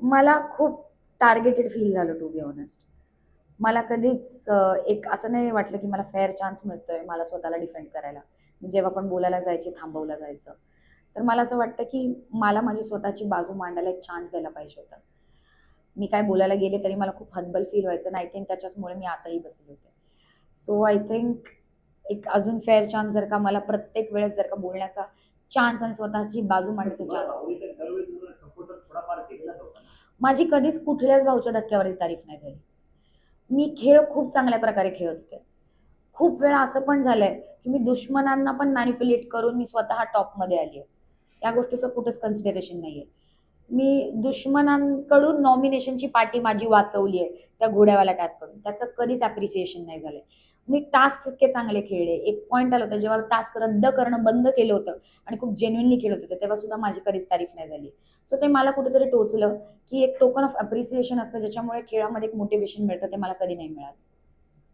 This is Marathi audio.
मला खूप टार्गेटेड फील झालं टू बी ऑनेस्ट. मला कधीच एक असं नाही वाटलं की मला फेअर चान्स मिळतोय मला स्वतःला डिफेंड करायला. जेव्हा पण बोलायला जायचे, थांबवलं जायचं. तर मला असं वाटतं की मला माझी स्वतःची बाजू मांडायला एक चान्स द्यायला पाहिजे होता. मी काय बोलायला गेले तरी मला खूप हतबल फील व्हायचं आणि आय थिंक त्याच्याचमुळे मी आताही बसले होते. सो आय थिंक एक अजून फेअर चान्स जर का मला प्रत्येक वेळेस जर का बोलण्याचा चान्स आणि स्वतःची बाजू मांडण्याचा चान्स. माझी कधीच कुठल्याच भाऊच्या धक्क्यावरती तारीफ नाही झाली. मी खेळ खूप चांगल्या प्रकारे खेळत होते. खूप वेळा असं पण झालंय की मी दुश्मनांना पण मॅनिप्युलेट करून मी स्वतः टॉपमध्ये आली आहे. त्या गोष्टीचं कुठंच कन्सिडरेशन नाहीये. मी दुश्मनांकडून नॉमिनेशनची पार्टी माझी वाचवली आहे त्या घोड्यावाल्या टास्ककडून. त्याचं कधीच अप्रिसिएशन नाही झालंय. मी टास्क इतके चांगले खेळले. एक पॉईंट आलं होतं जेव्हा टास्क रद्द करणं बंद केलं होतं आणि खूप जेन्युइनली खेळत होते तेव्हा सुद्धा माझी कधीच तारीफ नाही झाली. सो ते मला कुठेतरी टोचलं की एक टोकन ऑफ अप्रिसिएशन असतं ज्याच्यामुळे खेळामध्ये एक मोटिवेशन मिळतं ते मला कधी नाही मिळालं.